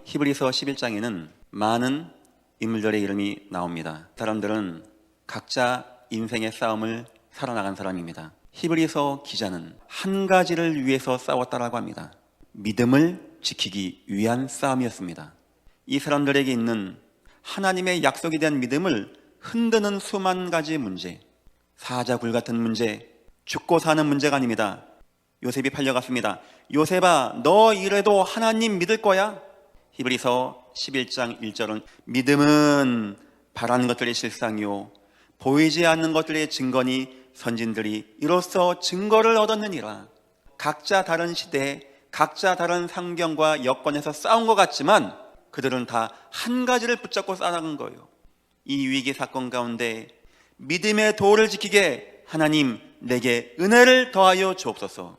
히브리서 11장에는 많은 인물들의 이름이 나옵니다. 사람들은 각자 인생의 싸움을 살아나간 사람입니다. 히브리서 기자는 한 가지를 위해서 싸웠다라고 합니다. 믿음을 지키기 위한 싸움이었습니다. 이 사람들에게 있는 하나님의 약속에 대한 믿음을 흔드는 수만 가지 문제, 사자굴 같은 문제, 죽고 사는 문제가 아닙니다. 요셉이 팔려갔습니다. 요셉아, 너 이래도 하나님 믿을 거야? 히브리서 11장 1절은 믿음은 바라는 것들의 실상이요 보이지 않는 것들의 증거니 선진들이 이로써 증거를 얻었느니라. 각자 다른 시대, 각자 다른 상경과 여건에서 싸운 것 같지만 그들은 다 한 가지를 붙잡고 싸나간 거예요. 이 위기 사건 가운데 믿음의 도를 지키게 하나님 내게 은혜를 더하여 주옵소서.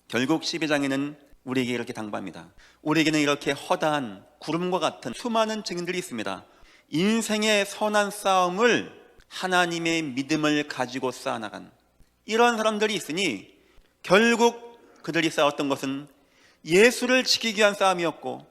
결국 12장에는 우리에게 이렇게 당부합니다. 우리에게는 이렇게 허다한 구름과 같은 수많은 증인들이 있습니다. 인생의 선한 싸움을 하나님의 믿음을 가지고 쌓아나간 이런 사람들이 있으니 결국 그들이 싸웠던 것은 예수를 지키기 위한 싸움이었고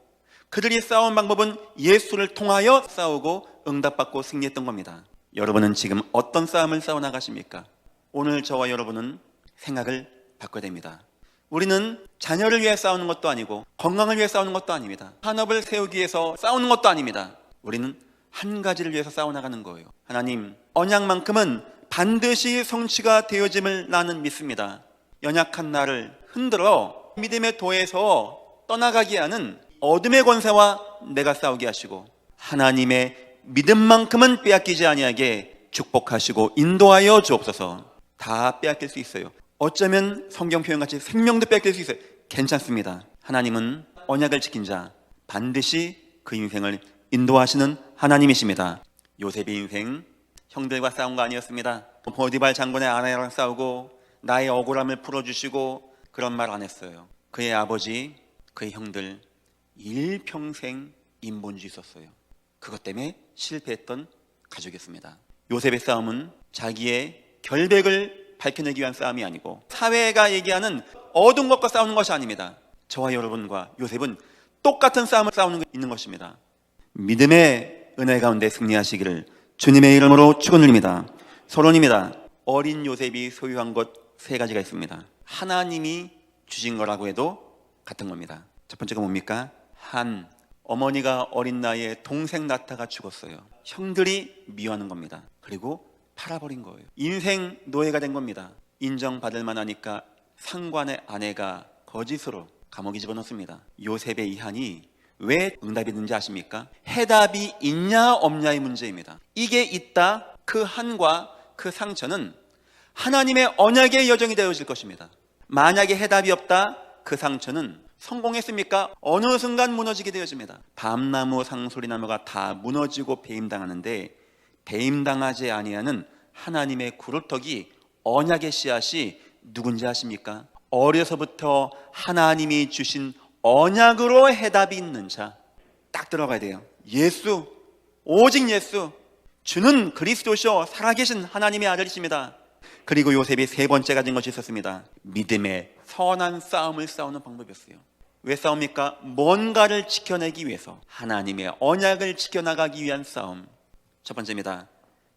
그들이 싸운 방법은 예수를 통하여 싸우고 응답받고 승리했던 겁니다. 여러분은 지금 어떤 싸움을 싸워나가십니까? 오늘 저와 여러분은 생각을 바꿔야 됩니다. 우리는 자녀를 위해 싸우는 것도 아니고 건강을 위해 싸우는 것도 아닙니다. 산업을 세우기 위해서 싸우는 것도 아닙니다. 우리는 한 가지를 위해서 싸워나가는 거예요. 하나님, 언약만큼은 반드시 성취가 되어짐을 나는 믿습니다. 연약한 나를 흔들어 믿음의 도에서 떠나가게 하는 어둠의 권세와 내가 싸우게 하시고 하나님의 믿음만큼은 빼앗기지 아니하게 축복하시고 인도하여 주옵소서. 다 빼앗길 수 있어요. 어쩌면 성경 표현같이 생명도 뺏길 수 있어요. 괜찮습니다. 하나님은 언약을 지킨 자 반드시 그 인생을 인도하시는 하나님이십니다. 요셉의 인생 형들과 싸운 거 아니었습니다. 보디발 장군의 아내랑 싸우고 나의 억울함을 풀어주시고 그런 말 안 했어요. 그의 아버지, 그의 형들 일평생 인본주의 있었어요. 그것 때문에 실패했던 가족이었습니다. 요셉의 싸움은 자기의 결백을 밝혀내기 위한 싸움이 아니고 사회가 얘기하는 어두운 것과 싸우는 것이 아닙니다. 저와 여러분과 요셉은 똑같은 싸움을 싸우는 게 있는 것입니다. 믿음의 은혜 가운데 승리하시기를 주님의 이름으로 축원드립니다. 서론입니다. 어린 요셉이 소유한 것 세 가지가 있습니다. 하나님이 주신 거라고 해도 같은 겁니다. 첫 번째가 뭡니까? 어머니가 어린 나이에 동생 낳다가 죽었어요. 형들이 미워하는 겁니다. 그리고 팔아버린 거예요. 인생 노예가 된 겁니다. 인정받을 만하니까 상관의 아내가 거짓으로 감옥에 집어넣습니다. 요셉의 이 한이 왜 응답이 있는지 아십니까? 해답이 있냐 없냐의 문제입니다. 이게 있다, 그 한과 그 상처는 하나님의 언약의 여정이 되어질 것입니다. 만약에 해답이 없다, 그 상처는 성공했습니까? 어느 순간 무너지게 되어집니다. 밤나무, 상소리나무가 다 무너지고 배임당하는데 배임당하지 아니하는 하나님의 구루터기 언약의 씨앗이 누군지 아십니까? 어려서부터 하나님이 주신 언약으로 해답이 있는 자 딱 들어가야 돼요. 예수, 오직 예수, 주는 그리스도시오 살아계신 하나님의 아들이십니다. 그리고 요셉이 세 번째 가진 것이 있었습니다. 믿음의 선한 싸움을 싸우는 방법이었어요. 왜 싸웁니까? 뭔가를 지켜내기 위해서 하나님의 언약을 지켜나가기 위한 싸움. 첫 번째입니다.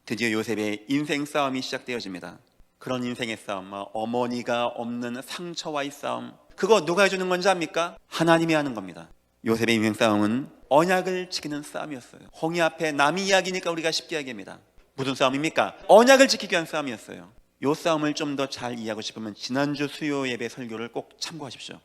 드디어 요셉의 인생 싸움이 시작되어집니다. 그런 인생의 싸움, 어머니가 없는 상처와의 싸움, 그거 누가 해주는 건지 압니까? 하나님이 하는 겁니다. 요셉의 인생 싸움은 언약을 지키는 싸움이었어요. 홍해 앞에 남의 이야기니까 우리가 쉽게 이야기합니다. 무슨 싸움입니까? 언약을 지키기 위한 싸움이었어요. 이 싸움을 좀 더 잘 이해하고 싶으면 지난주 수요 예배 설교를 꼭 참고하십시오.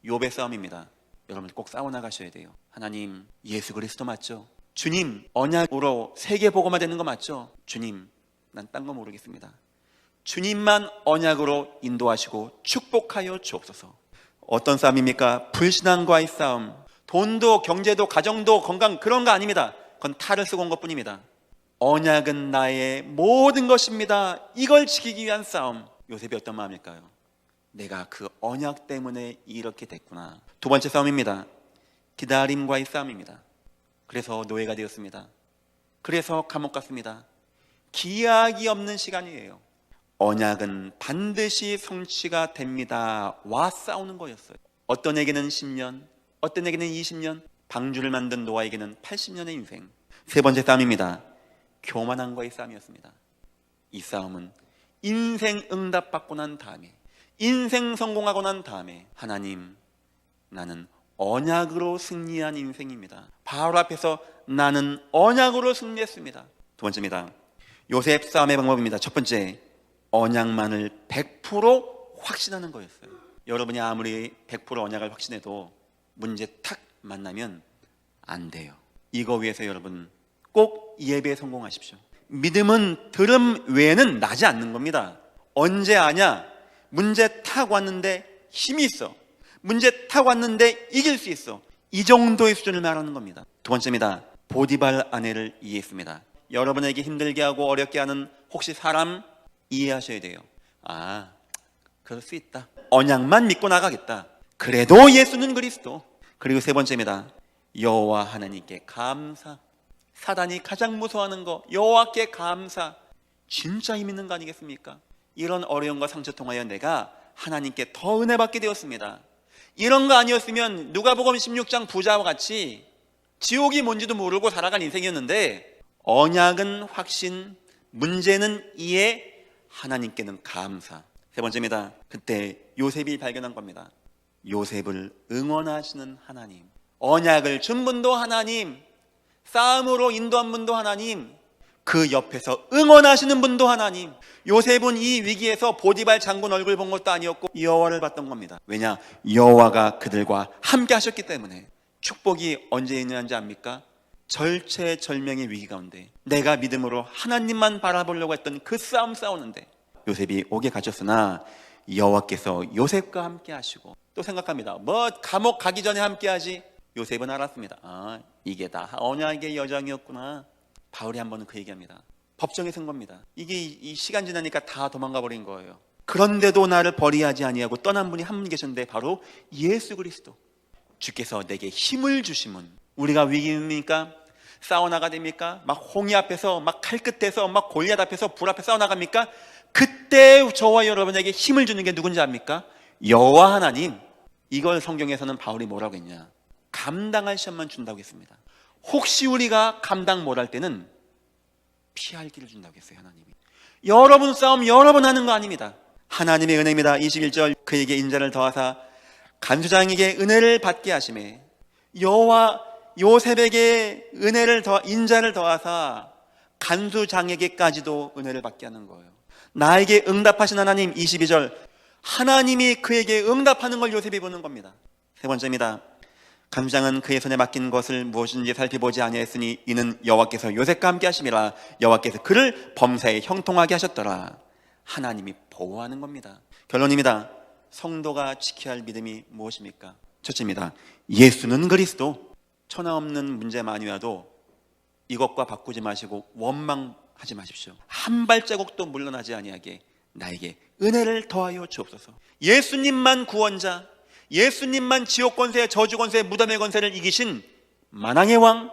욥의 싸움입니다. 여러분 꼭 싸워나가셔야 돼요. 하나님, 예수 그리스도 맞죠? 주님, 언약으로 세계복음화 되는 거 맞죠? 주님, 난 딴 거 모르겠습니다. 주님만 언약으로 인도하시고 축복하여 주옵소서. 어떤 싸움입니까? 불신앙과의 싸움. 돈도 경제도 가정도 건강 그런 거 아닙니다. 그건 탈을 쓰고 온 것뿐입니다. 언약은 나의 모든 것입니다. 이걸 지키기 위한 싸움. 요셉이 어떤 마음일까요? 내가 그 언약 때문에 이렇게 됐구나. 두 번째 싸움입니다. 기다림과의 싸움입니다. 그래서 노예가 되었습니다. 그래서 감옥 갔습니다. 기약이 없는 시간이에요. 언약은 반드시 성취가 됩니다 와 싸우는 거였어요. 어떤 에게는 10년, 어떤 에게는 20년, 방주를 만든 노아에게는 80년의 인생. 세 번째 싸움입니다. 교만한 거의 싸움이었습니다. 이 싸움은 인생 응답받고 난 다음에, 인생 성공하고 난 다음에 하나님, 나는 언약으로 승리한 인생입니다. 바로 앞에서 나는 언약으로 승리했습니다. 두 번째입니다. 요셉 싸움의 방법입니다. 첫 번째, 언약만을 100% 확신하는 거였어요. 여러분이 아무리 100% 언약을 확신해도 문제 탁 만나면 안 돼요. 이거 위해서 여러분 꼭 예배에 성공하십시오. 믿음은 들음 외에는 나지 않는 겁니다. 언제 아냐? 문제 탁 왔는데 힘이 있어. 문제 탁 왔는데 이길 수 있어. 이 정도의 수준을 말하는 겁니다. 두 번째입니다. 보디발 아내를 이해했습니다. 여러분에게 힘들게 하고 어렵게 하는 혹시 사람 이해하셔야 돼요. 아, 그럴 수 있다. 언약만 믿고 나가겠다. 그래도 예수는 그리스도. 그리고 세 번째입니다. 여호와 하나님께 감사. 사단이 가장 무서워하는 거, 여호와께 감사. 진짜 힘 있는 거 아니겠습니까? 이런 어려움과 상처 통하여 내가 하나님께 더 은혜 받게 되었습니다. 이런 거 아니었으면 누가복음 16장 부자와 같이 지옥이 뭔지도 모르고 살아간 인생이었는데, 언약은 확신, 문제는 이해, 하나님께는 감사. 세 번째입니다. 그때 요셉이 발견한 겁니다. 요셉을 응원하시는 하나님, 언약을 준 분도 하나님, 싸움으로 인도한 분도 하나님, 그 옆에서 응원하시는 분도 하나님. 요셉은 이 위기에서 보디발 장군 얼굴 본 것도 아니었고 여호와를 봤던 겁니다. 왜냐? 여호와가 그들과 함께 하셨기 때문에. 축복이 언제 있는지 압니까? 절체절명의 위기 가운데 내가 믿음으로 하나님만 바라보려고 했던 그 싸움 싸우는데 요셉이 옥에 갇혔으나 여호와께서 요셉과 함께 하시고, 또 생각합니다. 뭐 감옥 가기 전에 함께 하지. 요셉은 알았습니다. 아, 이게 다 언약의 여정이었구나. 바울이 한 번은 그 얘기합니다. 법정에 선 겁니다. 이게 이 시간 지나니까 다 도망가 버린 거예요. 그런데도 나를 버리하지 아니하고 떠난 분이 한 분 계셨는데 바로 예수 그리스도. 주께서 내게 힘을 주시면 우리가 위기입니까? 싸워나가 됩니까? 막 홍해 앞에서, 막 칼 끝에서, 막 골리앗 앞에서, 불 앞에 싸워나갑니까? 그때 저와 여러분에게 힘을 주는 게 누군지 압니까? 여호와 하나님. 이걸 성경에서는 바울이 뭐라고 했냐? 감당할 시험만 준다고 했습니다. 혹시 우리가 감당 못할 때는 피할 길을 준다고 했어요. 하나님이. 여러분 싸움 여러 번 하는 거 아닙니다. 하나님의 은혜입니다. 21절, 그에게 인자를 더하사 간수장에게 은혜를 받게 하시매, 여호와 요셉에게 인자를 더하사 간수장에게까지도 은혜를 받게 하는 거예요. 나에게 응답하신 하나님. 22절, 하나님이 그에게 응답하는 걸 요셉이 보는 겁니다. 세 번째입니다. 간수장은 그의 손에 맡긴 것을 무엇인지 살펴보지 아니하였으니 이는 여호와께서 요셉과 함께 하심이라. 여호와께서 그를 범사에 형통하게 하셨더라. 하나님이 보호하는 겁니다. 결론입니다. 성도가 지켜야 할 믿음이 무엇입니까? 첫째입니다. 예수는 그리스도. 천하 없는 문제 많이 와도 이것과 바꾸지 마시고 원망하지 마십시오. 한 발자국도 물러나지 아니하게 나에게 은혜를 더하여 주옵소서. 예수님만 구원자, 예수님만 지옥 권세, 저주 권세, 무덤의 권세를 이기신 만왕의 왕,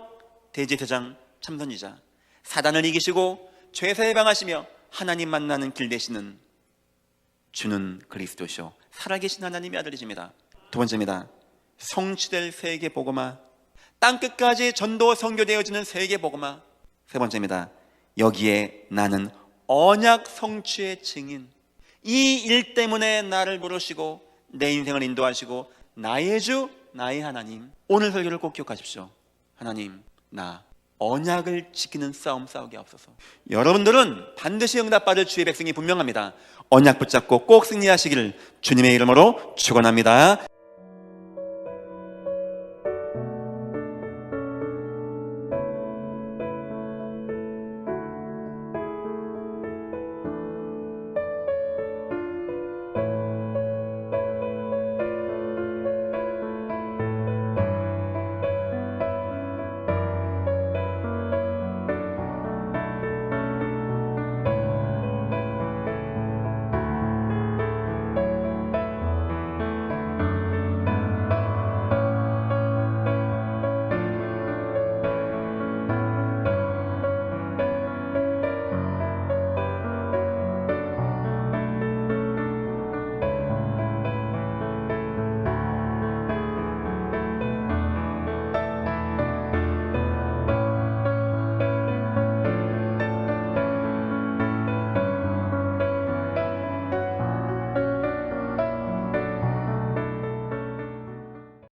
대제사장, 참선지자, 사단을 이기시고 죄사 해방하시며 하나님 만나는 길 되시는 주는 그리스도시오. 살아계신 하나님의 아들이십니다. 두 번째입니다. 성취될 세계 복음화, 땅끝까지 전도 선교되어지는 세계 복음화. 세 번째입니다. 여기에 나는 언약 성취의 증인. 이 일 때문에 나를 부르시고 내 인생을 인도하시고 나의 주, 나의 하나님. 오늘 설교를 꼭 기억하십시오. 하나님, 나 언약을 지키는 싸움 싸우게 하옵소서. 여러분들은 반드시 응답받을 주의 백성이 분명합니다. 언약 붙잡고 꼭 승리하시기를 주님의 이름으로 축원합니다.